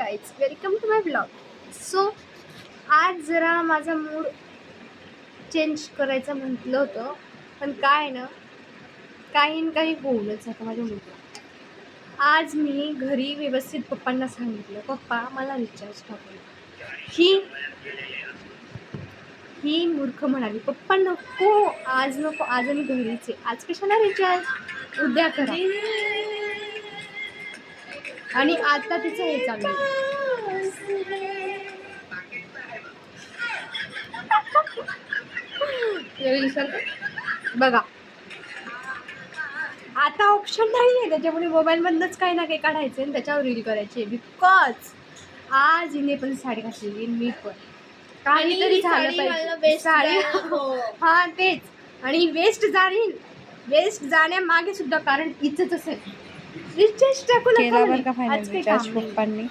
Guys, welcome to my blog. So आज जरा माझा मूड चेंज करायचं म्हटलं होतं, पण काय ना काही होऊनच आता माझ्या मूडला. आज मी घरी व्यवस्थित पप्पांना सांगितलं, पप्पा मला रिचार्ज टाकून. ही मूर्ख म्हणाली, पप्पा नको आज नको, आज आम्ही घरीच आहे, आज कशाला रिचार्ज, उद्या करा. आणि आता तिचं हे चालू बघा. आता ऑप्शन नाही आहे त्याच्यामुळे मोबाईलमधनंच काही ना काही काढायचं आणि त्याच्यावर रील करायची. बिकॉज आज हिने पण साडी घातलेली, मी पण काहीतरी झालं पाहिजे. साडी हा तेच, आणि वेस्ट जाण्यामागे सुद्धा कारण इथंच असेल. रिचार्ज टाकू नका. आज काही काम नाही.